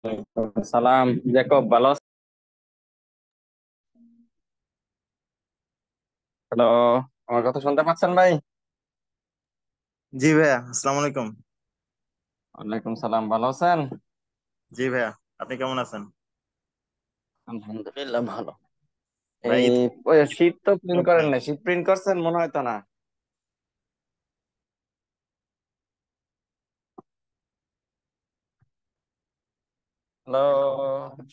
ওয়ালাইকুম সালাম। জ্যাকব, ভালো আছেন? হ্যালো, আমার কথা শুনতে পাচ্ছেন ভাই? জি ভাইয়া, আসসালামু আলাইকুম। ওয়ালাইকুম সালাম, ভালো আছেন? জি ভাইয়া, আপনি কেমন আছেন? আলহামদুলিল্লাহ ভালো। ভাই এই ঈদ ওই শীট তো প্রিন্ট কেমন করেন ভাই? না, শীট প্রিন্ট করছেন মনে হয় তো না? হ্যালো,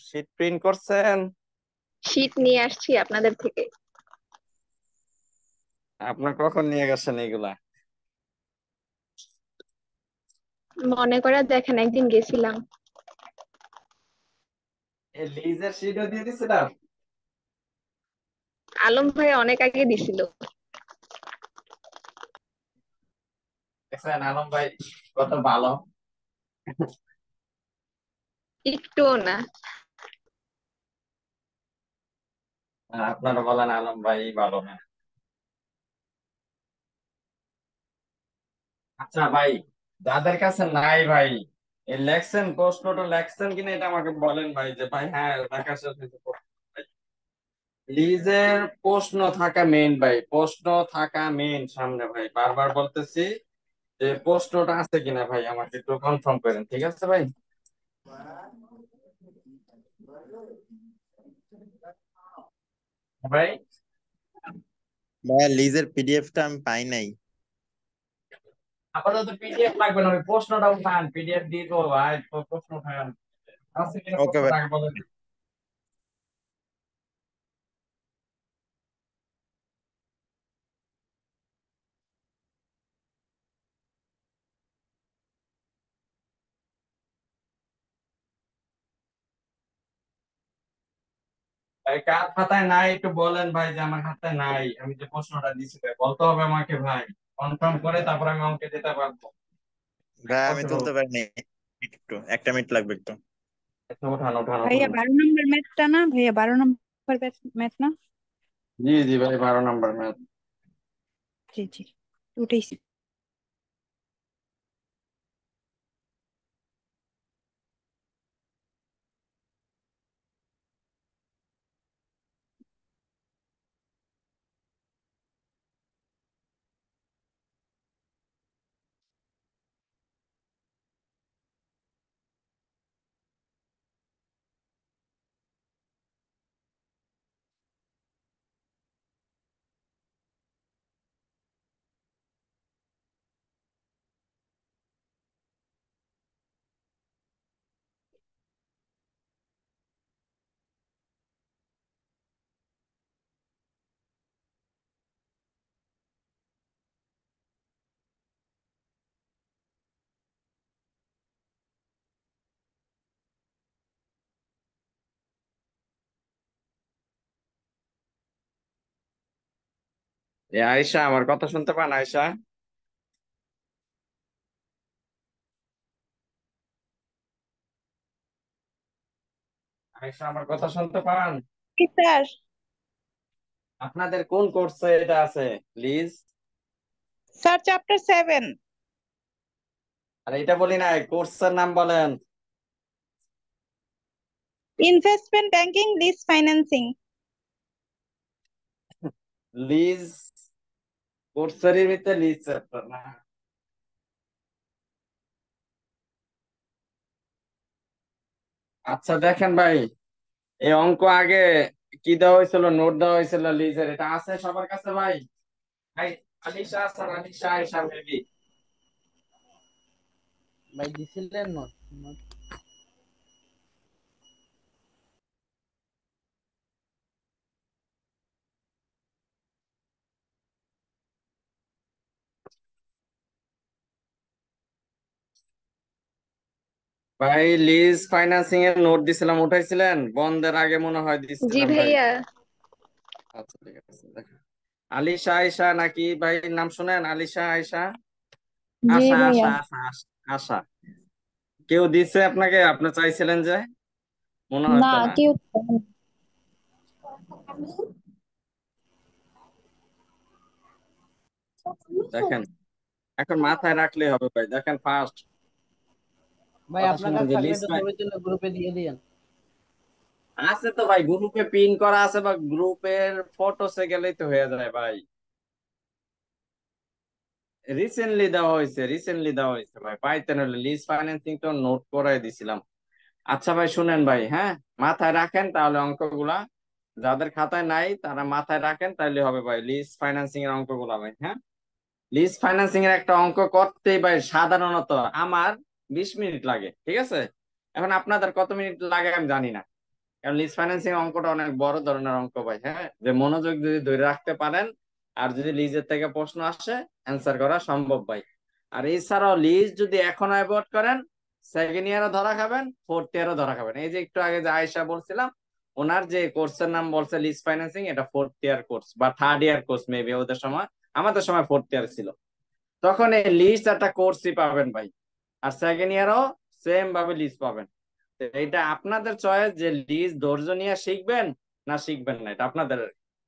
শীট প্রিন্ট করছেন? শীট নিয়ে আসছি আপনাদের থেকে। আপনার কখন নিয়ে গেছেন এগুলা? মনে করে দেখেন, একদিন গেছিলাম। এই লিজের শীটও দিয়ে দিছিলাম। আলম ভাই অনেক আগে দিছিল। দেখছেন আলম ভাই কত ভালো। একটুও না। আর আপনারা বলেন আলম ভাই ভালো না। আচ্ছা ভাই, যাদের কাছে নাই ভাই, এই লেখছেন প্রশ্নটা লেখছেন কিনা এটা আমাকে বলেন ভাই, যে ভাই হ্যাঁ লেখা শেষ হয়েছে। লিজের প্রশ্ন থাকা মেইন ভাই, প্রশ্ন থাকা মেইন সামনে ভাই, বারবার বলতেছি যে প্রশ্নটা আছে কিনা ভাই, আমাকে একটু কনফার্ম করেন, ঠিক আছে ভাই? ভাই, ভাইয়া লিজের পিডিএফটা আমি পাই নাই। আপাতত পিডিএফ লাগবে না, ওই প্রশ্নটা উঠান, পিডিএফ দিয়ে দেবো ভাই, তো প্রশ্ন উঠান। আছে কিনা ওকে ভাই। প্রশ্নটা আগে বলেন। ভাই কার খাতায় নাই একটু বলেন ভাই, যে আমার খাতায় নাই, আমি যে প্রশ্নটা দিছি ভাই বলতে হবে আমাকে ভাই, কনফার্ম করে তারপর আমি অঙ্কে দিতে পারবো। ভাই আমি পসিবল? তুলতে পারি নাই। একটু একটা মিনিট লাগবে একটু। আচ্ছা, উঠান উঠান উঠান। ভাইয়া 12 নম্বর ম্যাথটা না, ভাইয়া 12 নম্বর ম্যাথ না? জি জি ভাই, 12 নম্বর ম্যাথ। জি জি, উঠেইছি। এ আয়শা, আমার কথা শুনতে পান আয়শা? আয়শা, আমার কথা শুনতে পান? জি স্যার। আপনাদের কোন কোর্সে এটা আছে, প্লিজ? স্যার চ্যাপ্টার 7, আর এটা বলি না, কোর্সের নাম বলেন। Investment banking lease financing. Lease, কোর্সের ভিতরে লিজ চ্যাপ্টার না? আচ্ছা দেখেন ভাই, এই অঙ্ক আগে কি দেওয়া হয়েছিল, নোট দেওয়া হয়েছিল লিজের, এটা আছে সবার কাছে ভাই? ভাই, আলিশা আছে না? আলিশা, আয়শা মেবি। ভাই দিছিলেন নোট নোট ভাই, লিজ ফাইন্যান্সিং এর নোট দিছিলাম, উঠাইছিলেন বন্ধের আগে মনে হয় জি দিছিলাম ভাই। ভাইয়া। আচ্ছা ঠিক আছে, দেখেন। আলিশা আয়শা নাকি ভাই, নাম শুনেন? আলিশা আয়শা, জি আশা ভাইয়া। আশা আশা আশা আশা। কেউ দিছে আপনাকে? আপনি চাইছিলেন যে? মনে হয় না, তো না? কেউ। দেখেন, এখন মাথায় রাখলেই হবে ভাই, দেখেন ফার্স্ট ভাই কথা আপনার শুনেন কাছে যে থাকলে লিজ একটা ছবি তুলে গ্রুপে দিয়ে দিয়েন। আছে তো ভাই, গ্রুপে পিন করা আছে, বা গ্রুপের ফটোসে গেলেই তো হয়ে যায় ভাই। রিসেন্টলি দেওয়া হয়েছে ভাই, পাইতেন হলে লিজ ফাইন্যান্সিং তো নোট করাই দিছিলাম। আচ্ছা ভাই শুনেন ভাই, হ্যাঁ, মাথায় রাখেন তাহলে অঙ্কগুলা, যাদের খাতায় নাই তারা মাথায় রাখেন তাহলে হবে ভাই, লিজ ফাইন্যান্সিং এর অঙ্কগুলা ভাই, হ্যাঁ। লিজ ফাইন্যান্সিং এর একটা অঙ্ক করতেই ভাই সাধারণত আমার 20 মিনিট লাগে, ঠিক আছে। এখন আপনাদের কত মিনিট লাগে আমি জানি না, কারণ লিজ ফাইন্যান্সিং অঙ্কটা অনেক বড় ধরনের অঙ্ক ভাই, হ্যাঁ, যে মনোযোগ যদি ধরে রাখতে পারেন আর যদি লিজের থেকে প্রশ্ন আসে অ্যান্সার করা সম্ভব ভাই। আর এছাড়াও লিজ যদি এখন অ্যাভয়েড করেন, সেকেন্ড ইয়ারও ধরা খাবেন, ফোর্থ ইয়ারও ধরা খাবেন। এই যে একটু আগে যে আয়েশা বলছিলাম, ওনার যে কোর্সের নাম বলছে লিজ ফাইন্যান্সিং, এটা ফোর্থ ইয়ার কোর্স বা থার্ড ইয়ার কোর্স মেবি ওদের সময়, আমাদের সময় ফোর্থ ইয়ার ছিল। তখন এই লিজ একটা কোর্সই পাবেন ভাই, আর সেকেন্ড ইয়ারও সেম ভাবে লিজ পাবেন। তো এটা আপনাদের চয়েস যে লিজ ধৈর্য নিয়ে শিখবেন না শিখবেন না, এটা আপনাদের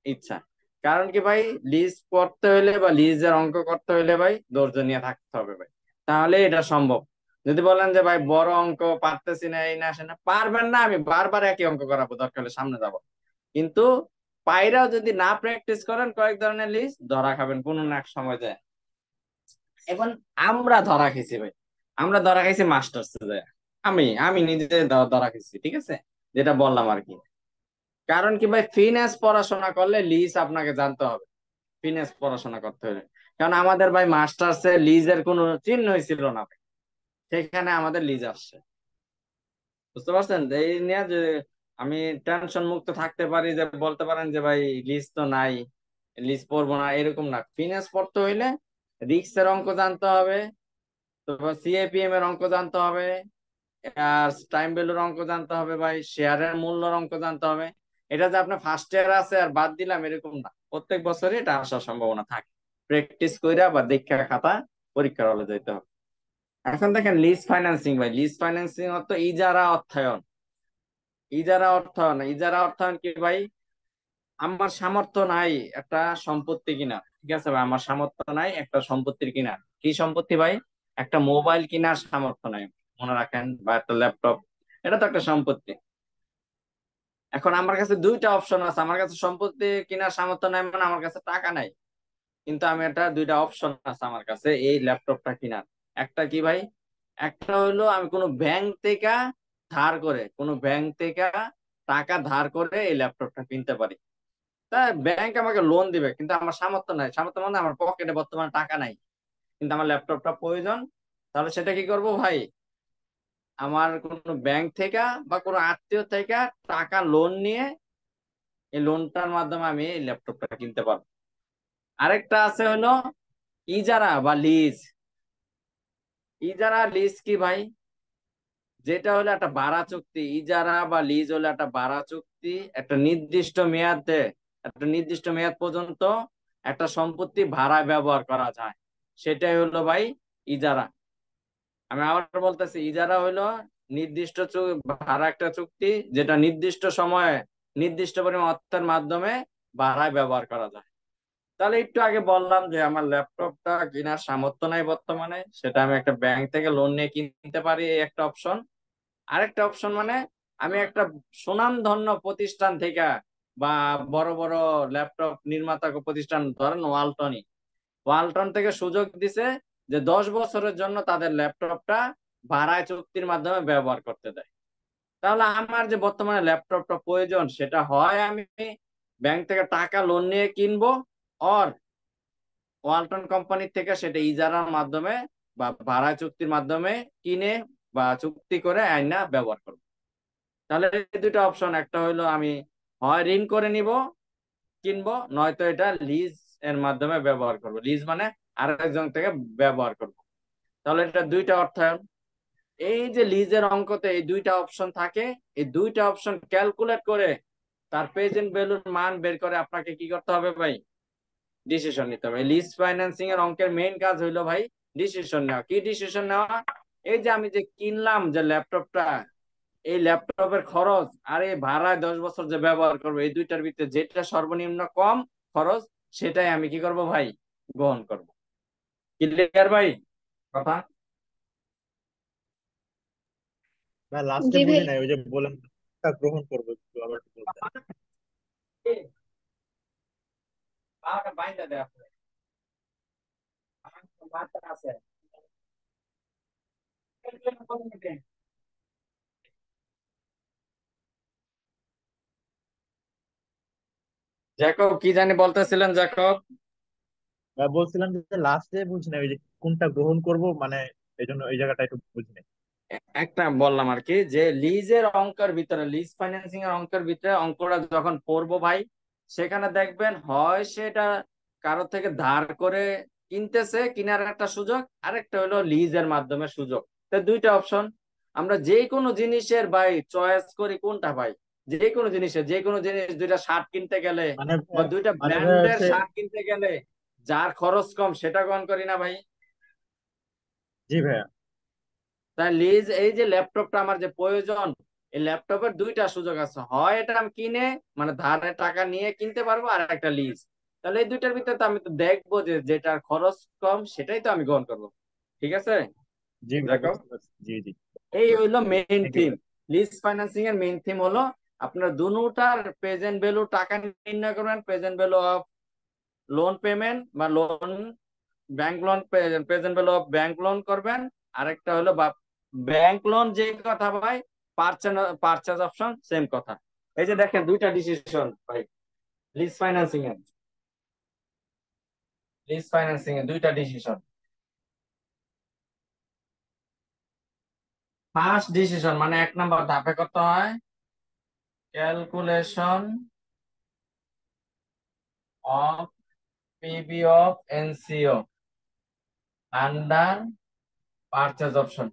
ইচ্ছা। কারণ কি ভাই, লিজ করতে হইলে বা লিজের অঙ্ক করতে হইলে ভাই ধৈর্য নিয়ে থাকতে হবে ভাই, তাহলে এটা সম্ভব। যদি বলেন যে ভাই বড় অঙ্ক পারতেছি না, এই না আসে না, পারবেন না, আমি বারবার একই অঙ্ক করাবো, দরকার হলে সামনে যাব। কিন্তু পায়রাও যদি না প্র্যাকটিস করেন কয়েক ধরনের লিজ ধরা খাবেন কোনো না এক সময় যায়। এখন আমরা ধরা খেয়েছি ভাই, আমরা ধরা খাইছি মাস্টার্স যায়, আমি নিজে ধরা খেয়েছি, ঠিক আছে, যেটা বললাম আর কি। কারণ কি ভাই, ফিনান্স পড়াশোনা করলে লিজ আপনাকে জানতে হবে, ফিনান্স পড়াশোনা করতে হবে। কারণ আমাদের ভাই মাস্টার্সে লিজের কোনো চিহ্নই ছিল না ভাই, সেখানে আমাদের লিজ আসছে, বুঝতে পারছেন। এই নিয়ে যে আমি টেনশন মুক্ত থাকতে পারি, যে বলতে পারেন যে ভাই লিজ তো নাই, লিজ পড়বো না, এরকম না। ফিনান্স পড়তে হইলে রিস্কের অঙ্ক জানতে হবে, তারপর সিএপিএম এর অঙ্ক জানতে হবে, আর টাইম ভ্যালুর অঙ্ক জানতে হবে ভাই, শেয়ারের মূল্যর অঙ্ক জানতে হবে। এটা যে আপনার ফার্স্ট ইয়ার আছে আর বাদ দিলাম এরকম না, প্রত্যেক বছরই এটা আসার সম্ভাবনা থাকে। প্র্যাকটিস কইরা বা দীক্ষা খাতা পরীক্ষার হলে যেতে হবে। এখন দেখেন লিজ ফাইন্যান্সিং ভাই, লিজ ফাইন্যান্সিং অর্থ ইজারা অর্থায়ন। ইজারা অর্থায়ন কি ভাই, আমার সামর্থ্য নাই একটা সম্পত্তি কিনা, ঠিক আছে ভাই, আমার সামর্থ্য নাই একটা সম্পত্তির কিনা। কি সম্পত্তি ভাই? একটা মোবাইল কেনার সামর্থ্য নাই, মনে রাখেন, বা একটা ল্যাপটপ, এটা তো একটা সম্পত্তি। এখন আমার কাছে দুইটা অপশন আছে, আমার কাছে সম্পত্তি কেনার সামর্থ্য নাই মানে আমার কাছে টাকা নাই, কিন্তু আমি একটা দুইটা অপশন আছে আমার কাছে এই ল্যাপটপটা কেনার। একটা কি ভাই, একটা হলো আমি কোনো ব্যাংক থেকে টাকা ধার করে এই ল্যাপটপটা কিনতে পারি। তা ব্যাংক আমাকে লোন দিবে, কিন্তু আমার সামর্থ্য নাই, সামর্থ্য মানে আমার পকেটে বর্তমানে টাকা নাই, কিন্তু আমার ল্যাপটপটা প্রয়োজন। তাহলে সেটা কি করব ভাই, আমার কোনো ব্যাংক থেকে বা কোনো আত্মীয় থেকে টাকা লোন নিয়ে এই লোনটার মাধ্যমে আমি এই ল্যাপটপটা কিনতে পারবো। আরেকটা আছে হলো ইজারা বা লিজ। ইজারা লিজ কি ভাই, যেটা হলো একটা ভাড়া চুক্তি। ইজারা বা লিজ হলো একটা ভাড়া চুক্তি, একটা নির্দিষ্ট মেয়াদ পর্যন্ত একটা সম্পত্তি ভাড়ায় ব্যবহার করা যায়, সেটাই হলো ভাই ইজারা। আমি আবার বলতেছি, ইজারা হলো ভাড়া একটা চুক্তি, যেটা নির্দিষ্ট সময়ে নির্দিষ্ট পরিমাণ অর্থের মাধ্যমে ভাড়ায় ব্যবহার করা যায়। তাহলে একটু আগে বললাম যে আমার ল্যাপটপটা কেনার সামর্থ্য নাই বর্তমানে, সেটা আমি একটা ব্যাংক থেকে লোন নিয়ে কিনতে পারি, এই একটা অপশন। আরেকটা অপশন মানে আমি একটা সুনামধন্য প্রতিষ্ঠান থেকে বা বড় বড় ল্যাপটপ নির্মাতা প্রতিষ্ঠান, ধরেন ওয়ালটন থেকে সুযোগ দিছে যে 10 বছরের জন্য তাদের ল্যাপটপটা ভাড়ায় চুক্তির মাধ্যমে ব্যবহার করতে দেয়। তাহলে আমার যে বর্তমানে ল্যাপটপটা প্রয়োজন, সেটা হয় আমি ব্যাংক থেকে টাকা লোন নিয়ে কিনবো, আর ওয়ালটন কোম্পানির থেকে সেটা ইজারার মাধ্যমে বা ভাড়া চুক্তির মাধ্যমে কিনে বা চুক্তি করে আইনা ব্যবহার করবো। তাহলে এই দুটো অপশন, একটা হইলো আমি হয় ঋণ করে নিব কিনবো, নয়তো এটা লিজ এর মাধ্যমে ব্যবহার করব, লিজ মানে আরেকজন থেকে ব্যবহার করব। তাহলে এটা দুইটা অর্থায়ন। এই যে লিজের অঙ্কতে এই দুইটা অপশন থাকে, এই দুইটা অপশন ক্যালকুলেট করে তার প্রেজেন্ট ভ্যালুর মান বের করে আপনাকে কি করতে হবে ভাই, ডিসিশন নিতে হবে। লিজ ফাইন্যান্সিং এর অঙ্কের মেইন কাজ হইলো ভাই ডিসিশন নেওয়া। কি ডিসিশন নেওয়া? এই যে আমি যে কিনলাম যে ল্যাপটপটা, এই ল্যাপটপের খরচ আর এই ভাড়ায় 10 বছর যে ব্যবহার করবো, এই দুইটার ভিতরে যেটা সর্বনিম্ন কম খরচ, সেটাই আমি কি করব ভাই, গ্রহণ করব। ক্লিয়ার ভাই কথা? ভাই লাস্টে জি ভাই। বুঝি নাই, ওই যে বলেন তা গ্রহণ করবো, একটু আবার একটু বলতেন। বাইন্দা দেয় আপনি বাচ্চা আছে জ্যাকব কি জানি বলতেছিলেন জ্যাকব? ভাই বলছিলাম যে লাস্টে বুঝি নাই, ওই যে কোনটা গ্রহণ করব, মানে এই জন্য ওই জায়গাটা একটু বুঝি নাই। একটা বললাম আর কি, যে লিজের অঙ্কের ভিতরে, লিজ ফাইন্যান্সিং এর অঙ্কের ভিতরে অঙ্কটা যখন পড়বো ভাই, সেখানে দেখবেন হয় সেটা কারো থেকে ধার করে কিনতেছে, কিনার একটা সুযোগ, আরেকটা হলো লিজের মাধ্যমে সুযোগ। তো দুইটা অপশন। আমরা যে কোনো জিনিসের ভাই চয়েস করি কোনটা ভাই? যে কোনো জিনিসের, যে কোনো জিনিস, দুইটা শার্ট কিনতে গেলে মানে বা দুইটা মানে ভাই ব্র্যান্ডের হচ্ছে, শার্ট কিনতে গেলে যার খরচ কম সেটা গ্রহণ করি না ভাই? জি ভাইয়া। তাই লিজ, এই যে ল্যাপটপটা আমার যে প্রয়োজন, এই ল্যাপটপের দুইটা সুযোগ আছে, হয় এটা আমি কিনে মানে ধারে টাকা নিয়ে কিনতে পারবো, আর একটা লিজ। তাহলে এই দুইটার ভিতরে তো আমি তো দেখবো যে যেটার খরচ কম সেটাই তো আমি গ্রহণ করবো। ঠিক আছে জি ভাই, দেখো, বুঝতে পারছি, জি জি। এই হইলো মেইন থ্যাংক ইউ থিম। ভাই। লিজ ফাইন্যান্সিং এর মেইন থিম হলো আপনার দুটার প্রেজেন্ট ভ্যালু টাকা নির্ণয় করবেন, present value of loan payment বা loan, bank loan, present value of bank loan করবেন। আরেকটা হলো বা ব্যাংক লোন যে কথা ভাই, পারচেজ অপশন সেম কথা। এই যে দেখেন দুইটা ডিসিশন ভাই, লিজ ফাইন্যান্সিং এর, লিজ ফাইন্যান্সিং এর দুইটা ডিসিশন। ফার্স্ট ডিসিশন মানে 1 নম্বর ধাপে করতে হয় calculation of PB of NCO under purchase option.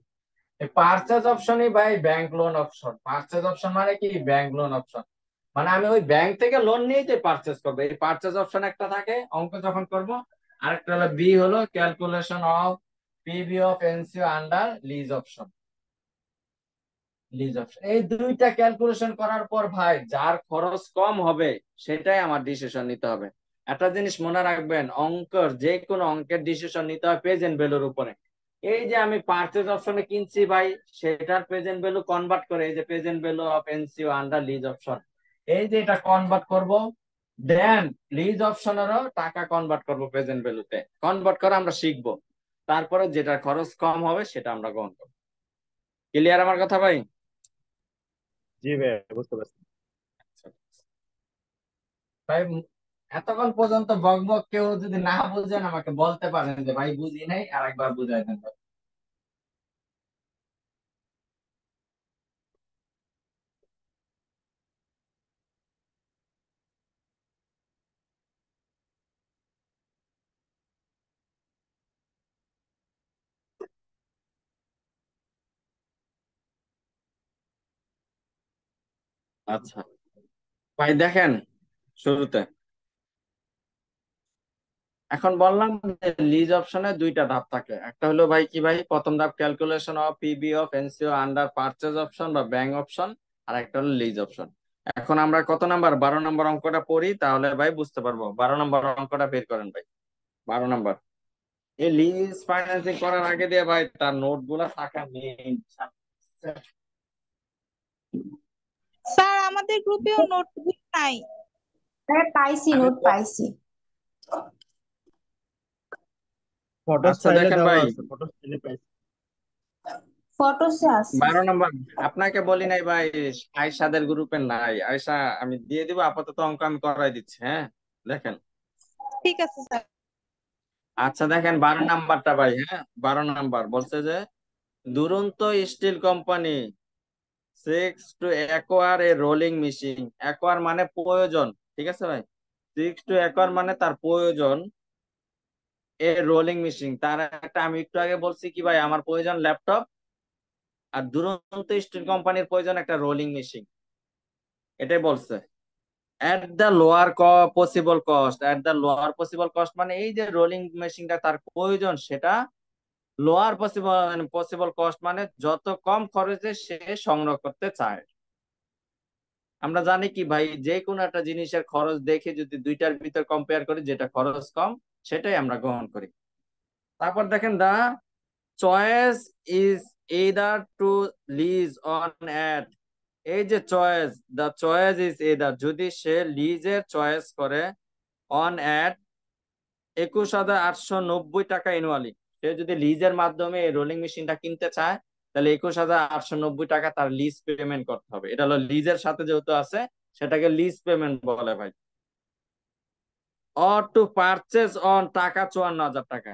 এই পারচেজ অপশনই ভাই bank loan option. Purchase option মানে কি? Bank loan option. মানে আমি ওই ব্যাংক থেকে লোন নিয়েই তো পারচেজ করবো। এই পারচেজ অপশন একটা থাকে অঙ্ক যখন করব। আরেকটা হলো বি, হলো calculation of PB of NCO under lease option. Lease option, এই দুইটা ক্যালকুলেশন করার পর ভাই যার খরচ কম হবে সেটাই আমার ডিসিশন নিতে হবে। একটা জিনিস মনে রাখবেন, অঙ্কের যে কোনো অঙ্কের ডিসিশন নিতে হয় প্রেজেন্ট ভ্যালুর উপরে। এই যে আমি পারচেজ অপশনে কিনছি ভাই, সেটার প্রেজেন্ট ভ্যালু কনভার্ট করে এই যে present value of NCO under lease option, এই যে এটা কনভার্ট করব, দেন লিজ অপশনেরও টাকা কনভার্ট করব প্রেজেন্ট ভ্যালুতে। কনভার্ট করে আমরা শিখবো, তারপরে যেটা খরচ কম হবে সেটা আমরা গ্রহণ করবো। ক্লিয়ার আমার কথা ভাই? জি ভাই, বুঝতে পারছি। ভাই এতক্ষণ পর্যন্ত বক বক, কেউ যদি না বুঝেন আমাকে বলতে পারেন যে ভাই বুঝি নাই, আর একবার বুঝাই দেন ভাই। আচ্ছা ভাই দেখেন, শুরুতে এখন বললাম যে লিজ অপশনে দুইটা ধাপ থাকে। একটা হলো ভাই কি ভাই, প্রথম ধাপ calculation of PB of NCO under purchase option বা ব্যাংক অপশন, আর একটা হলো লিজ অপশন। এখন আমরা কত নাম্বার, 12 নম্বর অঙ্কটা পড়ি, তাহলে ভাই বুঝতে পারবো। 12 নম্বর অঙ্কটা বের করেন ভাই। 12 নম্বর, এই লিজ ফাইন্যান্সিং করার আগে দিয়ে ভাই তার নোট গুলা থাকা নেই। স্যার আমাদের গ্রুপেও নোটবুক নাই। হ্যাঁ পাইছি, আমি নোট পাইছি। ফটো আচ্ছা স্টাইলে দেখেন দেওয়া ভাই, আছে, ফটো স্টাইলে পাইছি। ফটোসে আছে। 12 নম্বর আপনাকে বলি নাই ভাই, আয়শাদের গ্রুপে নাই। আয়শা আমি দিয়ে দিব, আপাতত অঙ্ক আমি করাই দিচ্ছি, হ্যাঁ দেখেন। ঠিক আছে স্যার। আচ্ছা দেখেন 12 নম্বরটা ভাই, হ্যাঁ 12 নম্বর বলছে যে দুরন্ত steel company six to acquire a rolling machine. Acquire মানে প্রয়োজন, ঠিক আছে ভাই? সিক্স টু অ্যাকোয়ার মানে তার প্রয়োজন এ রোলিং মেশিন। তার একটা, আমি একটু আগে বলছি কি ভাই, আমার প্রয়োজন ল্যাপটপ, আর দুরন্ত স্টিল কোম্পানির প্রয়োজন একটা রোলিং মেশিন, এটাই বলছে। At the lower possible cost, at the lower possible cost মানে এই যে রোলিং মেশিনটা তার প্রয়োজন, সেটা লোয়ার পসিবল কস্ট মানে যত কম খরচে সে সংগ্রহ করতে চায়। আমরা জানি কি ভাই, যে কোনো একটা জিনিসের খরচ দেখে যদি দুইটার ভিতর কম্পেয়ার করি, যেটা খরচ কম সেটাই আমরা গ্রহণ করি। তারপর দেখেন the choice is either to lease on at, এই যে choice, the choice is either, যদি সে লিজের চয়েস করে অন অ্যাট 21,890 টাকা অ্যানুয়ালি, সে যদি লিজের মাধ্যমে এই রোলিং মেশিনটা কিনতে চায় তাহলে 21,890 টাকা তার লিজ পেমেন্ট করতে হবে। এটা হলো লিজের সাথে যেহেতু আছে সেটাকে লিজ পেমেন্ট বলে ভাই। অর টু পারচেজ অন, টাকা 54,000 টাকা,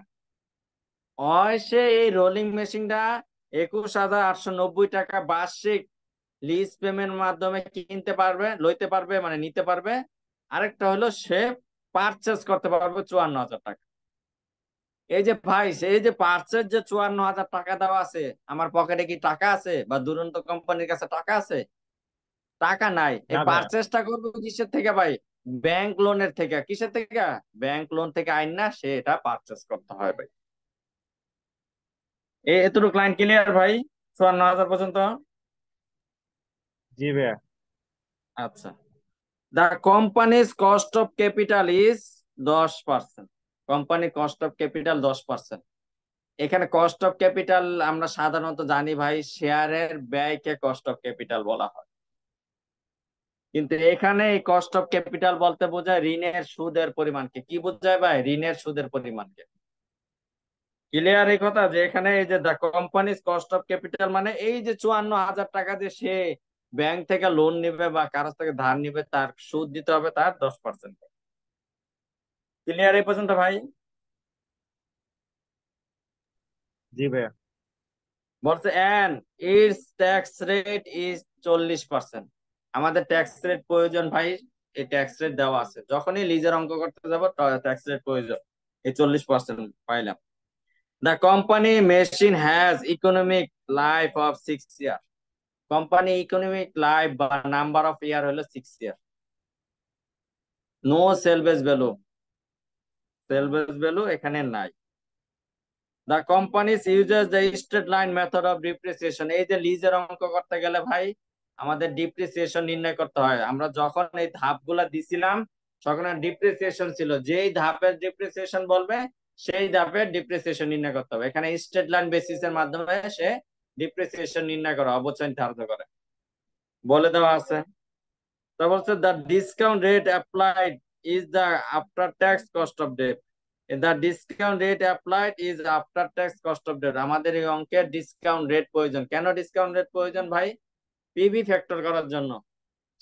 হয় সে এই রোলিং মেশিনটা 21,890 টাকা বার্ষিক লিজ পেমেন্ট মাধ্যমে কিনতে পারবে, লইতে পারবে, মানে নিতে পারবে। আরেকটা হলো সে পারচেজ করতে পারবে 54,000 টাকা। এই যে ভাই, এই যে পার্সের যে 54,000 টাকা দেওয়া আছে, আমার পকেটে কি টাকা আছে বা দুরন্ত কোম্পানির কাছে টাকা আছে? টাকা নাই। এই না ভাইয়া। পার্চেসটা করবো কিসের থেকে ভাই? ব্যাংক লোনের থেকে। কিসের থেকে? ব্যাংক লোন থেকে আইন না, সে এটা পার্চেস করতে হয় ভাই। এতটুকু লাইন ক্লিয়ার ভাই? 54,000 পর্যন্ত? জি ভাইয়া। আচ্ছা। The companies cost of capital is 10%। Company cost of capital 10%। এখানে কস্ট অফ ক্যাপিটাল আমরা সাধারণত জানি ভাই, শেয়ারের ব্যয়কে কস্ট অফ ক্যাপিটাল বলা হয়, কিন্তু এখানে এই কস্ট অফ ক্যাপিটাল বলতে বোঝায় ঋণের সুদের পরিমাণকে। কি বোঝায় ভাই? ঋণের সুদের পরিমাণকে। ক্লিয়ার এই কথা? যে এখানে এই যে the companies cost of capital মানে এই যে 54,000 টাকা যে সে ব্যাংক থেকে লোন নিবে বা কারো থেকে ধার নিবে, তার সুদ দিতে হবে তার 10%। ক্লিয়ার এই পর্যন্ত ভাই? জি ভাইয়া। বলছে and it's tax rate is 40%। আমাদের ট্যাক্স রেট প্রয়োজন ভাই, এই ট্যাক্স রেট দেওয়া আছে। যখনই লিজের অঙ্ক করতে যাবো ট্যাক্স রেট প্রয়োজন, এই 40% পাইলাম। The company machine has economic life of 6 year. Company economic life বা নাম্বার অফ ইয়ার হলো 6 year. No salvage value, salvage value এখানে নাই। The companies uses the straight line method of depreciation। এই যে লিজের অঙ্ক করতে গেলে ভাই আমাদের ডিপ্রিসিয়েশন নির্ণয় করতে হয়। আমরা যখন এই ধাপগুলা দিছিলাম তখন ডিপ্রিসিয়েশন ছিল, যেই ধাপের ডিপ্রিসিয়েশন বলবে সেই ধাপের ডিপ্রিসিয়েশন নির্ণয় করতে হবে। এখানে স্ট্রেট লাইন বেসিসের মাধ্যমে সে ডিপ্রিসিয়েশন নির্ণয় করে, অবচয় ধার্য করে, বলে দেওয়া আছে। তা বলছে the discount rate applied is the after tax cost of debt. The discount rate applied is after tax cost of debt। আমাদের এই অঙ্কের ডিসকাউন্ট রেট প্রয়োজন। কেন ডিসকাউন্ট রেট প্রয়োজন ভাই? পিবি ফ্যাক্টর করার জন্য,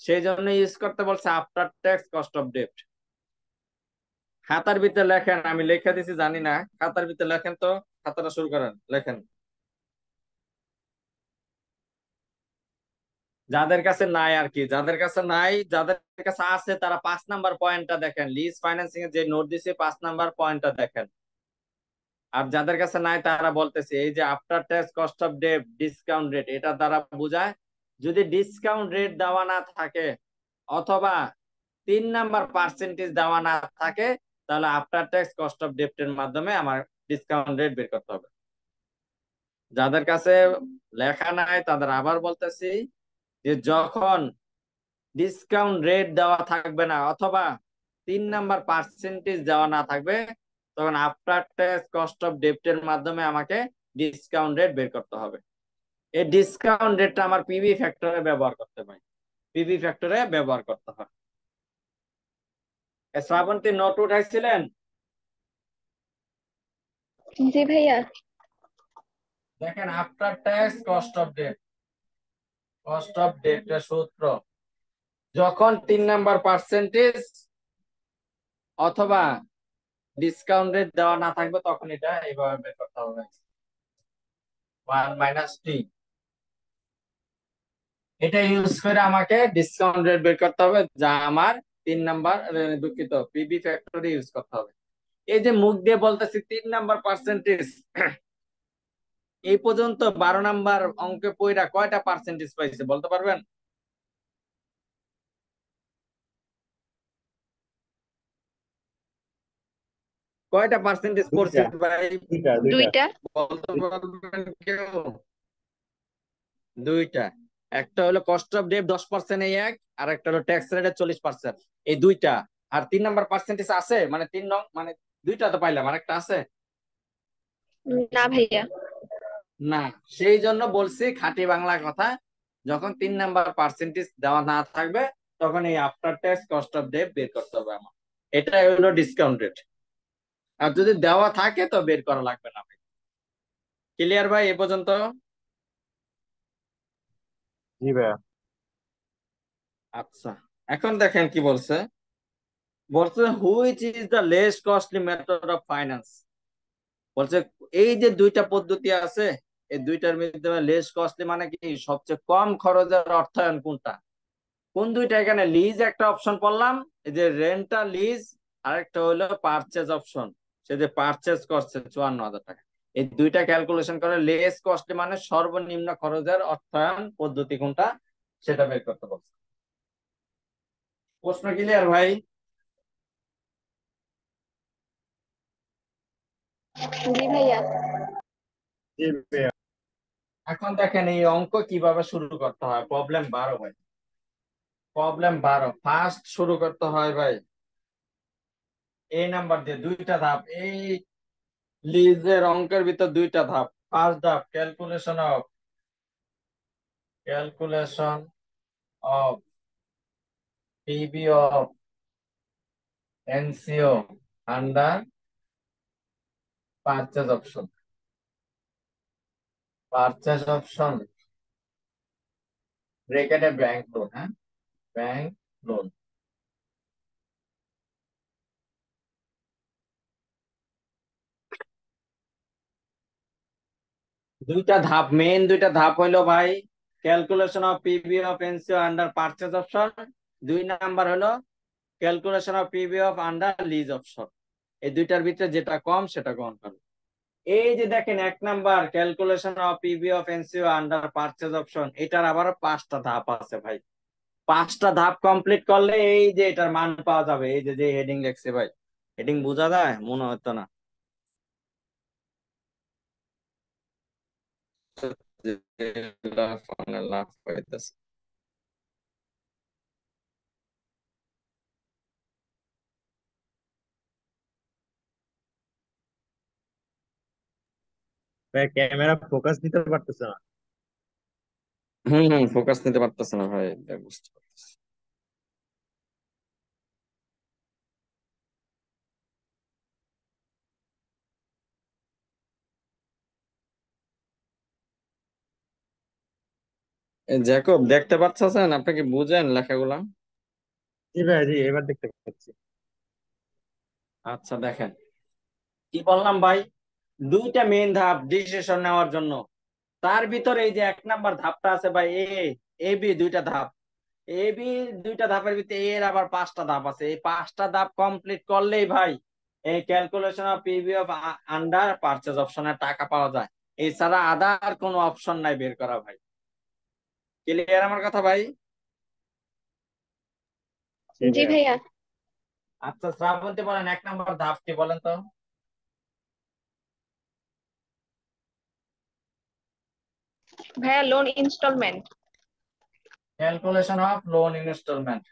সেই জন্য ইউজ করতে বলছে after tax cost of debt. খাতার ভিতরে লেখেন, আমি লেখা দিছি জানি না, খাতার ভিতরে লেখেন তো, খাতাটা শুরু করেন, লেখেন। যাদের কাছে নাই আর কি, যাদের কাছে নাই, যাদের কাছে আছে তারা 5 নাম্বার পয়েন্টটা দেখেন। লিজ ফাইন্যান্সিং এর যে নোট দিছে 5 নাম্বার পয়েন্টটা দেখেন। আর যাদের কাছে নাই তারা বলতেছে এই যে after tax cost of debt discount rate, এটা দ্বারা বোঝায় যদি ডিসকাউন্ট রেট দেওয়া না থাকে অথবা 3 নাম্বার পার্সেন্টেজ দেওয়া না থাকে তাহলে after tax cost of debt এর মাধ্যমে আমার ডিসকাউন্ট রেট বের করতে হবে। যাদের কাছে লেখা নাই তাদের আবার বলতেছি যে যখন ডিসকাউন্ট রেট দেওয়া থাকবে না অথবা 3 নাম্বার পার্সেন্টেজ দেওয়া না থাকবে তখন after tax cost of debt এর মাধ্যমে আমাকে ডিসকাউন্ট রেট বের করতে হবে। এই ডিসকাউন্ট রেটটা আমার পিবি ফ্যাক্টরে ব্যবহার করতে পারি, পিবি ফ্যাক্টরে ব্যবহার করতে হয়। শ্রাবন্তী নোট উঠাইছিলেন? জি ভাইয়া। দেখেন after tax cost of debt, cost of debt এর সূত্র যখন 3 নাম্বার পার্সেন্টেজ অথবা ডিসকাউন্ট রেট দেওয়া না থাকবে তখন এটা এইভাবে বের করতে হবে, 1 মাইনাস টি। এটা ইউজ করে আমাকে ডিসকাউন্ট রেট বের করতে হবে, যা আমার 3 নাম্বার, দুঃখিত, পিবি ফ্যাক্টরে ইউজ করতে হবে। এই যে মুখ দিয়ে বলতেছি 3 নাম্বার পার্সেন্টেজ, এই পর্যন্ত 12 নাম্বার অঙ্কে পয়রা কয়টা পার্সেন্টেজ পাইছে বলতে পারবেন? কয়টা পার্সেন্টেজ পড়ছে ভাই? দুইটা। বলতে পারবেন কেউ? দুইটা। একটা হলো কস্ট অফ ডেট 10% এই এক, আর একটা হলো ট্যাক্স রেট 40%, এই দুইটা। আর 3 নাম্বার পার্সেন্টেজ আছে মানে 3 নং, মানে দুইটা তো পাইলাম, আর একটা আছে না ভাইয়া। না, সেই জন্য বলছি খাঁটি বাংলা কথা, যখন 3 নাম্বার পার্সেন্টেজ দেওয়া না থাকবে তখন এই after tax cost of debt বের করতে হবে আমার। এটাই হলো ডিসকাউন্টেড। আর যদি দেওয়া থাকে তো বের করা লাগবে না। ক্লিয়ার ভাই এ পর্যন্ত? জি ভাইয়া। আচ্ছা, এখন দেখেন কি বলছে। বলছে which is the less costly method of finance. বলছে এই যে দুইটা পদ্ধতি আছে, এই দুইটার মধ্যে লেস কস্টলি মানে কি, সবচেয়ে কম খরচের অর্থায়ন কোনটা? কোন দুইটা? এখানে লিজ একটা অপশন পড়লাম, এই যে রেন্টাল লিজ, আরেকটা হলো পারচেজ অপশন। সে যে পারচেজ করছে 54,000 টাকা। এই দুইটা ক্যালকুলেশন করে লেস কস্টলি মানে সর্বনিম্ন খরচের অর্থায়ন পদ্ধতি কোনটা সেটা বের করতে বলছে। প্রশ্ন ক্লিয়ার ভাই? জি ভাইয়া। জি ভাইয়া। এখন দেখেন এই অঙ্ক কিভাবে শুরু করতে হয়। প্রবলেম 12 ভাই, প্রবলেম 12। ফার্স্ট শুরু করতে হয় ভাই এই নাম্বার দিয়ে, দুইটা ধাপ। এই লিজের অঙ্কের ভিতর দুইটা ধাপ। ফার্স্ট ধাপ calculation of PB of NCO under purchase option. Purchase option ব্রেকেটে ব্যাংক লোন, হ্যাঁ ব্যাংক লোন। দুইটা ধাপ, মেইন দুইটা ধাপ হইলো ভাই calculation of PB of NCO under purchase option. 2 number হলো calculation of PB of under lease option. এই দুইটার ভিতরে যেটা কম সেটা গ্রহণ করবে। এই যে দেখেন 1 number calculation of PB of NCO under purchase option, এটার আবার 5টা ধাপ আছে ভাই। 5টা ধাপ কমপ্লিট করলে এই যে এটার মান পাওয়া যাবে। এই যে যে হেডিং লেখছে ভাই, হেডিং বোঝা যায় মনে হতো না। লাভ পাইতেছে। ভাইয়া ক্যামেরা ফোকাস দিতে পারতেছে না। ফোকাস নিতে পারতেছে না ভাই, এটা বুঝতে পারতেছি। জ্যাকব দেখতে পাচ্ছেন? আপনি কি বুঝেন লেখাগুলা? জি ভাইয়া, জি এবার দেখতে পাচ্ছি। আচ্ছা দেখেন কি বললাম ভাই, দুইটা মেইন ধাপ ডিসিশন নেওয়ার জন্য। তার ভিতরে এই যে 1 নাম্বার ধাপটা আছে ভাই, এ বি দুইটা ধাপ। এ বি দুইটা ধাপের ভিতরে এর আবার 5টা ধাপ আছে। এই 5টা ধাপ কমপ্লিট করলেই ভাই এই calculation of PB of under purchase অপশনের টাকা পাওয়া যায়। এছাড়া আদার কোনো অপশন নাই বের করা ভাই। ক্লিয়ার আমার কথা ভাই? জি জি ভাইয়া। ভাইয়া। আচ্ছা শ্রাবন্তী বলেন 1 নাম্বার ধাপ কি বলেন তো? ভাইয়া loan installment. Calculation of loan installment.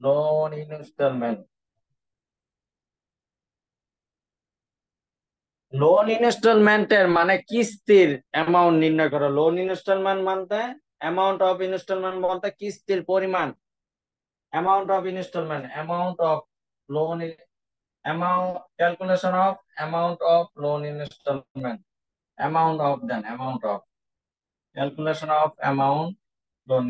Loan installment loan ইনস্টলমেন্টের মানে কিস্তির অ্যামাউন্ট নির্ণয় করো। লোন ইনস্টলমেন্ট মানে অ্যামাউন্ট অফ ইনস্টলমেন্ট বলতে কিস্তির পরিমাণ। Amount of installment, amount of loan, amount calculation of amount of loan installment. Amount of then amount of calculation of amount loan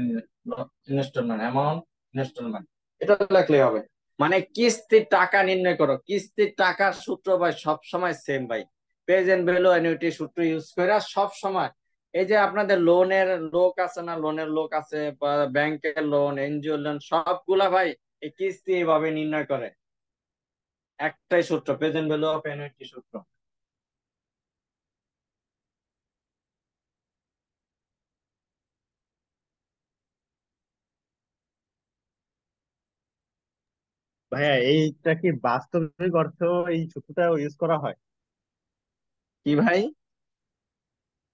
installment, amount installment, এটা লিখলেই হবে। মানে কিস্তির টাকা নির্ণয় করো। কিস্তির টাকার সূত্র ভাই সব সময় সেম ভাই। প্রেজেন্ট ভ্যালু অ্যানুইটি সূত্র ইউজ করে সব সময়। এই যে আপনাদের লোনের লোক আছে না, লোনের লোক আছে বা ব্যাংকের লোন, এনজিও লোন, সবগুলা ভাই এই কিস্তি এইভাবে নির্ণয় করে। একটাই সূত্র, প্রেজেন্ট ভ্যালু অফ অ্যানুইটি সূত্র। ভাইয়া এইটা কি বাস্তবিক অর্থেও এই সূত্রটা ইউজ করা হয়? কি ভাই?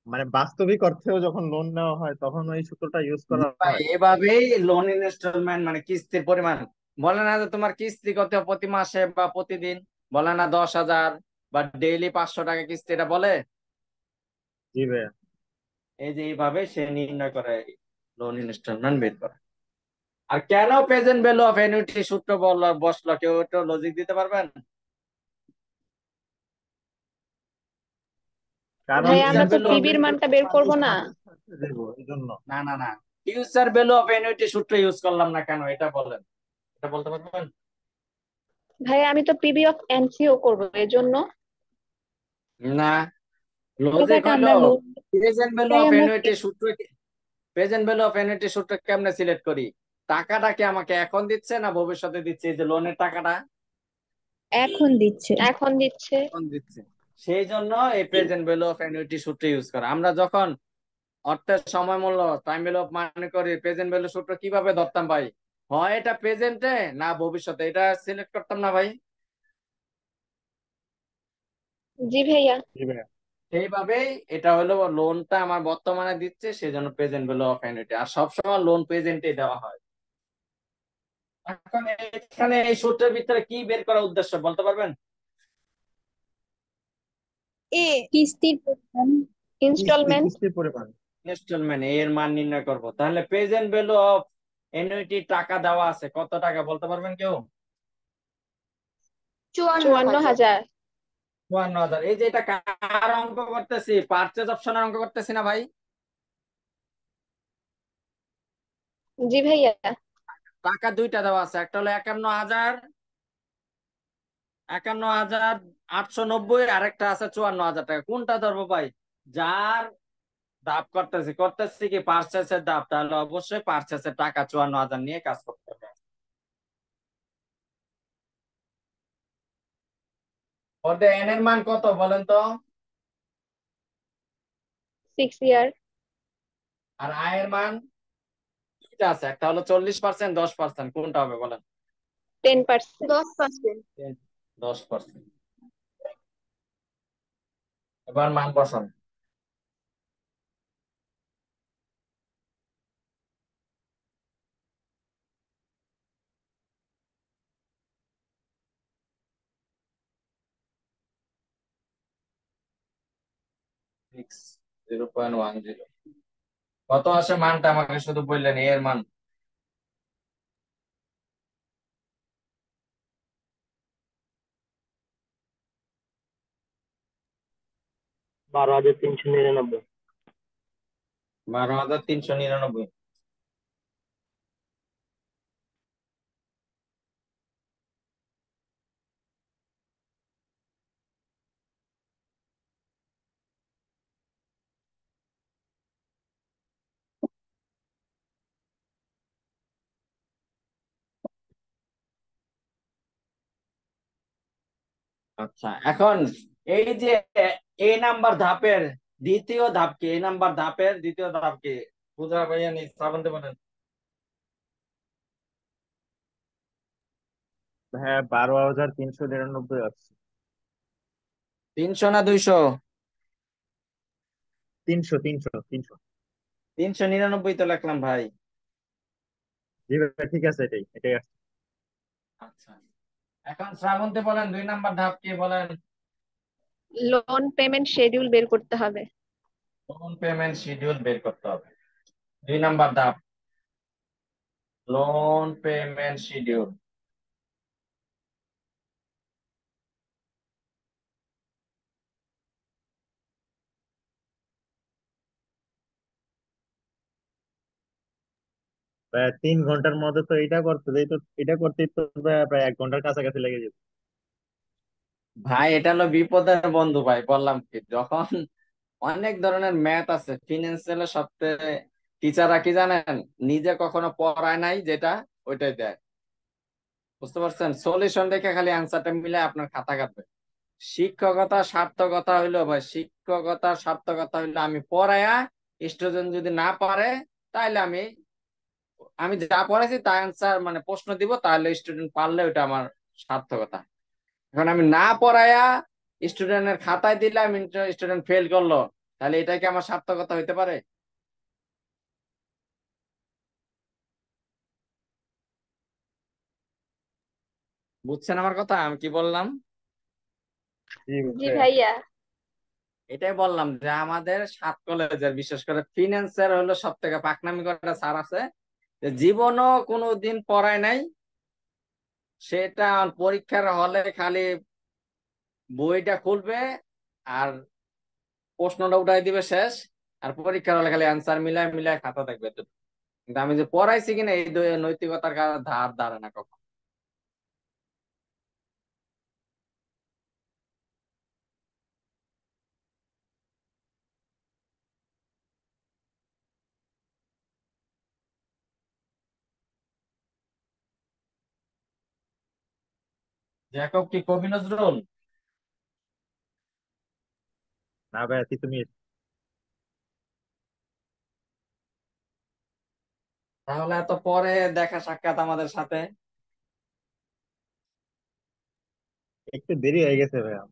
মানে বাস্তবিক অর্থেও যখন লোন নেওয়া হয় তখন ওই সূত্রটা ইউজ জি করা ভাই, হয়? এভাবেই লোন ইনস্টলমেন্ট মানে কিস্তির পরিমাণ। বলে না যে তোমার কিস্তি কত প্রতি মাসে বা প্রতিদিন, বলে না 10,000 বা ডেইলি 500 টাকা কিস্তি, এটা বলে। জি ভাইয়া। এই যে এইভাবে সে নির্ণয় করে লোন ইনস্টলমেন্ট বের করে। আর কেন প্রেজেন্ট ভ্যালু অফ অ্যানুইটি সূত্র বসলো, কেউ একটু লজিক দিতে পারবেন? কারণ ভাই আমরা ফিউচার তো ভ্যালু অফ পিবির মানটা বের করব না। দেবো এই জন্য। না না না, ফিউচার ভ্যালু অফ অ্যানুইটি সূত্র ইউজ করলাম না কেন, এটা বলেন, এটা বলতে পারবেন? ভাই আমি তো পিবি অফ এনসিও করব এজন্য। না, লজিক টাকাটা হইলো আমরা লোন প্রেজেন্ট ভ্যালু অফ আমরা অ্যানুইটি সূত্র, প্রেজেন্ট ভ্যালু অফ অ্যানুইটি সূত্র কেমনে সিলেক্ট করি? টাকাটা কি আমাকে এখন দিচ্ছে না ভবিষ্যতে দিচ্ছে? এই যে লোনের টাকাটা এখন দিচ্ছে। এখন দিচ্ছে। এখন দিচ্ছে, সেই জন্য এই প্রেজেন্ট ভ্যালু অফ অ্যানুইটি সূত্র ইউজ করা। আমরা যখন অর্থের সময় মূল্য টাইম ভ্যালু অফ মানি করি, প্রেজেন্ট ভ্যালু সূত্র কিভাবে ধরতাম ভাই? হয় এটা প্রেজেন্টে না ভবিষ্যতে, এটা সিলেক্ট করতাম না ভাই? জি ভাইয়া। জি ভাইয়া। সেইভাবেই এটা হলো লোনটা আমার বর্তমানে দিচ্ছে, সেজন্য প্রেজেন্ট ভ্যালু অফ অ্যানুইটি। আর সবসময় লোন প্রেজেন্টে দেওয়া হয়। এখন এখানে এই সূত্রের ভিতরে কি বের করার উদ্দেশ্য বলতে পারবেন? কিস্তির পরিমাণ। ইনস্টলমেন্ট। কিস্তির পরিমাণ। ইনস্টলমেন্ট এর মান নির্ণয় করব। তাহলে প্রেজেন্ট ভ্যালু অফ অ্যানুইটি টাকা দেওয়া আছে, কত টাকা বলতে পারবেন কেউ? 54,000। 54,000। 52,000। এই যে এটা কার অঙ্ক করতেছি? পারচেজ অপশনের অঙ্ক করতেছি না ভাই? জি ভাইয়া। টাকা দুইটা দেওয়া আছে, একটা হলো 51,000, 51,890, আর একটা আছে 54,000 টাকা। কোনটা ধরবো ভাই? যার দাব করতেছি করতেছি কি পার্চেসের দাব, তাহলে অবশ্যই পার্চেসের টাকা 54,000 নিয়ে কাজ করতে হবে। ওদের এন এর মান কত বলেন তো? 6 ইয়ার। আর আয়ের মান দুইটা আছে, একটা হলো 40%, 10%, কোনটা হবে বলেন? 10%। 10%। 10%। এবার মান বসান। সিক্স 0.10 কত আসে মানটা আমাকে শুধু বললেন, এর মান? 12,399। 12,399। আচ্ছা, এখন এই যে এ নাম্বার ধাপের দ্বিতীয় ধাপ কি? এই নাম্বার ধাপের দ্বিতীয় ধাপ কি? পূজা ভাইয়া নি শ্রাবন্তী বলেন। হ্যাঁ, 12,399 আছে। 300 না 200? 300, 300, 300। 399 তো লিখলাম ভাই। জি ভাই, ঠিক আছে, এটাই এটাই আছে। আচ্ছা, এখন শ্রাবন্তী বলেন 2 নাম্বার ধাপ কি বলেন? লোন পেমেন্ট শিডিউল বের করতে হবে। লোন পেমেন্ট শিডিউল বের করতে হবে। 2 নাম্বার ধাপ লোন পেমেন্ট শিডিউল। প্রায় 3 ঘন্টার মধ্যে তো এটা করতে যাই, তো এটা করতে তো প্রায় প্রায় 1 ঘন্টার কাছাকাছি লেগে যেত। ভাই এটা হলো বিপদের বন্ধু ভাই, বললাম কি, যখন অনেক ধরনের ম্যাথ আছে ফিনান্সিয়ালের সবচেয়ে, টিচাররা কি জানেন, নিজে কখনো পড়ায় নাই যেটা, ওইটাই দেয়। বুঝতে পারছেন? সলিউশন দেখে খালি অ্যান্সারটা মিলে আপনার খাতা কাটবে। শিক্ষকতা সার্থকতা হইলো ভাই, শিক্ষকতা সার্থকতা হইলো আমি পড়ায়া, স্টুডেন্ট যদি না পারে তাহলে আমি আমি যা পড়াইছি তা অ্যান্সার মানে প্রশ্ন দিব, তাহলে স্টুডেন্ট পারলে ওটা আমার সার্থকতা। এখন আমি না পড়ায়া স্টুডেন্টের খাতায় দিলাম, স্টুডেন্ট ফেল করলো, তাহলে এটা কি আমার সার্থকতা হইতে পারে? বুঝছেন আমার কথা আমি কি বললাম? জি জি ভাইয়া। ভাইয়া। এটাই বললাম যে আমাদের সাত কলেজের বিশেষ করে ফিন্যান্সের হলো সব থেকে পাকনামি করা স্যার আছে, যে জীবনও কোনোদিন পড়ায় নাই, সেটা পরীক্ষার হলে খালি বইটা খুলবে আর প্রশ্নটা উঠাই দিবে শেষ, আর পরীক্ষার হলে খালি অ্যান্সার মিলায় মিলায় খাতা দেখবে তো। কিন্তু আমি যে পড়াইছি কিনা এই নৈতিকতার ধার ধারে না কখন। জ্যাকব কি কবি নজরুল? না ভাই, তুমি তাহলে এত পরে দেখা সাক্ষাৎ আমাদের সাথে। একটু দেরি হয়ে গেছে ভাইয়া।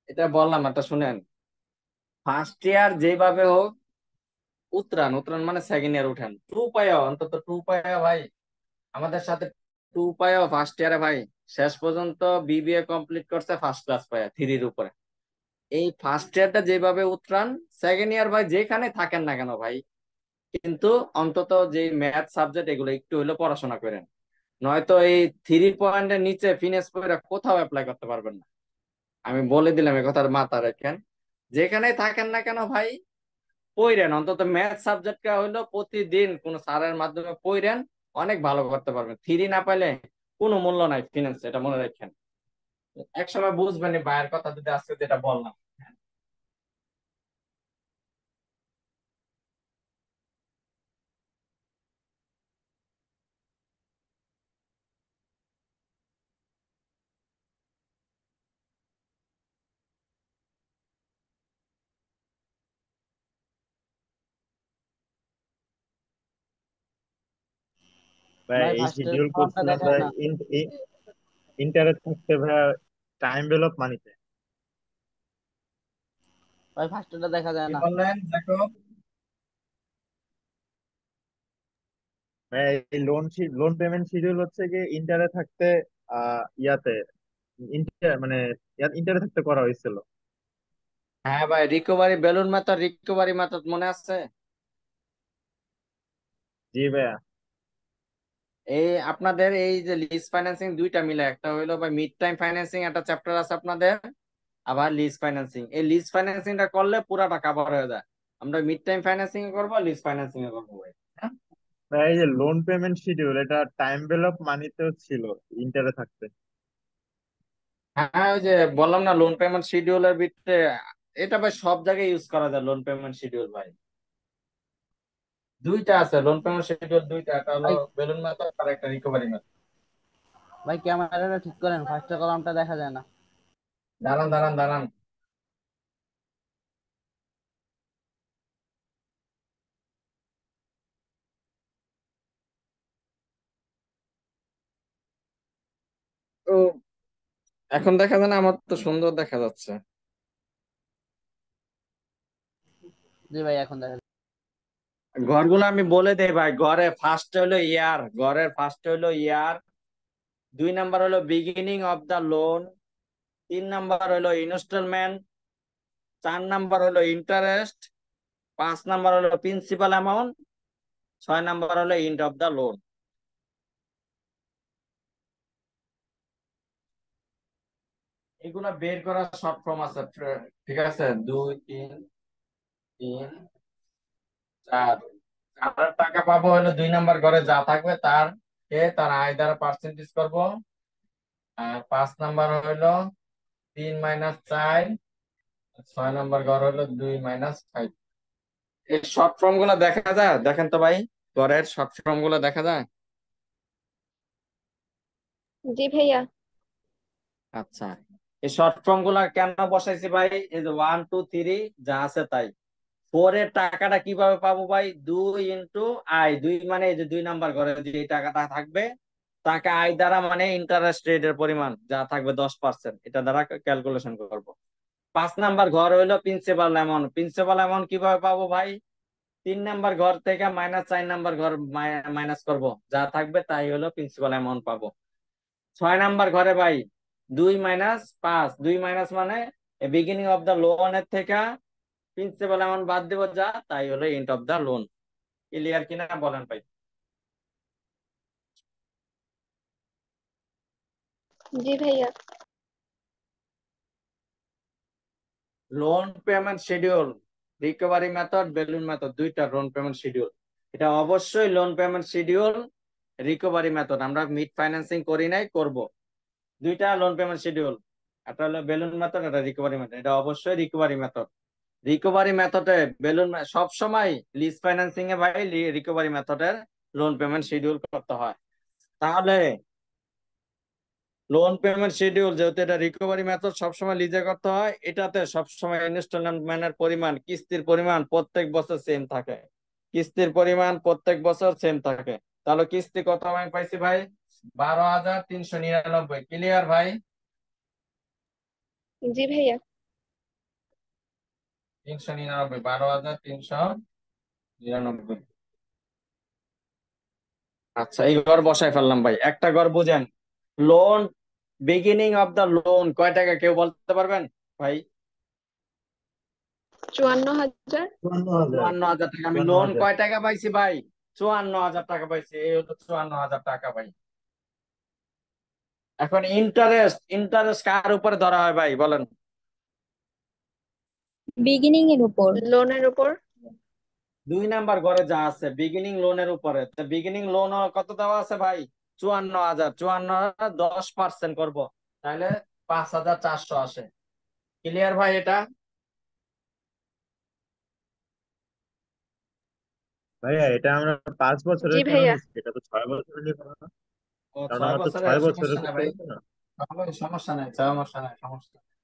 এটা বললাম, একটা শুনেন। ফার্স্ট ইয়ার যেভাবে হোক উতরান উতরান, মানে সেকেন্ড ইয়ার উঠেন, টু পাইয়া অন্তত টু পাইয়া ভাই আমাদের সাথে। টু পাইয়া ফার্স্ট ইয়ারে ভাই শেষ পর্যন্ত বিবিএ কমপ্লিট করছে ফার্স্ট ক্লাস পাইয়া থ্রির উপরে। এই ফার্স্ট ইয়ারটা যেভাবে উতরান, সেকেন্ড ইয়ার ভাই যেখানে থাকেন না কেন ভাই, কিন্তু অন্তত যে ম্যাথ সাবজেক্ট এগুলো একটু হলেও পড়াশোনা করেন, নয়তো এই 3 পয়েন্টের নিচে ফিনিশ করে কোথাও অ্যাপ্লাই করতে পারবেন না। আমি বলে দিলাম, এই কথার মাথা রাখেন। যেখানে থাকেন না কেন ভাই, পড়েন অন্তত ম্যাথ সাবজেক্টটা হইলো প্রতিদিন কোন স্যারের মাধ্যমে পড়েন, অনেক ভালো করতে পারবেন। থ্রি না পাইলে কোনো মূল্য নাই ফিনান্স, এটা মনে রাখেন। এক সময় বুঝবেন এই ভাইয়ের কথা যদি আজকে যেটা বললাম। ভাই ভাই এই ফার্স্টের শিডিউল কলমটা করছিলাম দেখায় ভাই। না। ইন্টারে থাকতে ভাইয়া টাইম ডেভেলপ মানিতে ভাই ফার্স্টেরটা দেখা যায় কি না। বললেন দেখো? ভাই এই লোন পেমেন্ট শিডিউল হচ্ছে কি ইন্টারে থাকতে ইয়াতে ইন্টার মানে ইন্টারে থাকতে করা হয়েছিল। হ্যাঁ ভাই, recovery balloon method, recovery method মনে আছে? জি ভাইয়া। এই আপনাদের এই যে লিজ ফাইন্যান্সিং দুইটা মিলে একটা হইলো ভাই মিড টাইম ফাইন্যান্সিং, একটা চ্যাপ্টার আছে আপনাদের, আবার লিজ ফাইন্যান্সিং। এই লিজ ফাইন্যান্সিংটা করলে পুরাটা কভার হয়ে যায়। আমরা মিড টাইম ফাইন্যান্সিং করবো, লিজ ফাইন্যান্সিং করবো ভাই। হ্যাঁ? ভাই এই যে লোন পেমেন্ট শিডিউল এটা টাইম ডেভেলপ মানিতেও ছিল ইন্টারে থাকতে। হ্যাঁ, ওই যে বললাম না লোন পেমেন্ট শিডিউলের ভিতরে, এটা ভাই সব জায়গায় ইউজ করা যায় লোন পেমেন্ট শিডিউল ভাই। দুইটা আছে লোন পেমেন্ট শিডিউল, দুইটা, একটা হলো ভাই বেলুন মেথড আর একটা রিকভারি মেথড। ভাই ক্যামেরাটা ঠিক করেন, ফার্স্টের কলমটা দেখা যায় না। দাঁড়ান দাঁড়ান দাঁড়ান। ও, এখন দেখা যায় না? আমার তো সুন্দর দেখা যাচ্ছে। জি ভাই এখন দেখা যায়। ঘরগুলো আমি বলে দেই ভাই। ঘরে ফার্স্ট হলো ইয়ার, ঘরের ফার্স্ট হলো ইয়ার, 2 নাম্বার হলো beginning of the loan, 3 number হলো ইনস্টলমেন্ট, 4 নাম্বার হলো ইন্টারেস্ট, 5 নাম্বার হলো প্রিন্সিপাল অ্যামাউন্ট, 6 নাম্বার হলো এন্ড অফ দা লোন। এগুলা বের করার শর্ট ফর্ম আছে, ঠিক আছে? 2 3 3 4। কার টাকা পাবো হলো 2 নাম্বার ঘরে যা থাকবে তার কে তার আয় দ্বারা পার্সেন্টেজ করবো। আর 5 নাম্বার হইলো 3 - 4। 6 নাম্বার ঘর হলো 2 - 5। এই শর্ট ফর্ম গুলো দেখা যায়, দেখেন তো ভাই, ঘরের শর্ট ফর্ম গুলো দেখা যায়। জি ভাইয়া। আচ্ছা, এই শর্ট ফর্ম গুলা কেন বসাইছি ভাই? এই যে 1 2 3 যা আছে তাই। 4 এর টাকাটা কিভাবে পাবো ভাই? 2 × আই। 2 মানে এই যে 2 নাম্বার ঘরে যে এই টাকাটা থাকবে, তাকে আই দ্বারা মানে ইন্টারেস্ট রেটের পরিমাণ যা থাকবে 10%, এটা দ্বারা ক্যালকুলেশন করব। 5 নাম্বার ঘর হইলো প্রিন্সিপাল অ্যামাউন্ট। প্রিন্সিপাল অ্যামাউন্ট কিভাবে পাবো ভাই? 3 নাম্বার ঘর থেকে -4 নাম্বার ঘর মাইনাস করব, যা থাকবে তাই হলো প্রিন্সিপাল অ্যামাউন্ট পাবো। 6 নাম্বার ঘরে ভাই 2 - 5, 2 মাইনাস মানে বিগিনিং অফ দ্য লোনের থেকে প্রিন্সিপাল অ্যামাউন্ট বাদ দিব যা, তাই হলো end of the loan. Clear কিনা বলেন ভাই? জি ভাইয়া। Loan payment schedule, recovery method, balloon method, দুইটা লোন পেমেন্ট শিডিউল। এটা অবশ্যই loan payment schedule, recovery method. আমরা মিড ফাইন্যান্সিং করি নাই, করব। দুইটা লোন পেমেন্ট শিডিউল, একটা হলো বেলুন মেথড, একটা রিকভারি মেথড। এটা অবশ্যই রিকভারি মেথড। রিকভারি মেথডে বেলুন সব সময় লিজ ফাইন্যান্সিং এ ভাই রিকভারি মেথডের লোন পেমেন্ট শিডিউল করতে হয়। তাহলে লোন পেমেন্ট শিডিউল যেহেতু এটা রিকভারি মেথড সবসময় লিজে করতে হয়, এটাতে সবসময় ইনস্টলমেন্টের পরিমাণ, কিস্তির পরিমাণ প্রত্যেক বছর সেম থাকে। কিস্তির পরিমাণ প্রত্যেক বছর সেম থাকে। তাহলে কিস্তি কত আমি পাইছি ভাই? 12,399। ক্লিয়ার ভাই? জি ভাইয়া। 399, 12,399। আচ্ছা, এই ঘর বসায় ফেললাম ভাই। একটা ঘর বুঝেন, loan beginning of the loan কয় টাকা কেউ বলতে পারবেন ভাই? 54,000। 54,000। 54,000 টাকা। আমি লোন 54,000। কয় টাকা পাইছি ভাই? 54,000 টাকা পাইছি। এই হলো 54,000 টাকা ভাই। এখন ইন্টারেস্ট, ইন্টারেস্ট কার উপরে ধরা হয় ভাই বলেন? বিগিনিং এর উপর। লোনের উপর। 2 নাম্বার ঘরে যা আছে বিগিনিং লোনের উপরে। বিগিনিং লোন কত দেওয়া আছে ভাই? 54,000। 54,000 10% করবো, তাহলে 5,400 আসে। ক্লিয়ার ভাই এটা? ভাইয়া এটা আমরা 5 বছরের জি কেন ভাইয়া। নিচ্ছি? এটা তো 6 বছরের নিয়ে ভালো না? ও কারণ 6 আমার তো বছরের 6 বছরের সমস্যা নাই করতে ভাই। হতো না। সমস্যা নাই, সমস্যা নাই, সমস্যা নাই।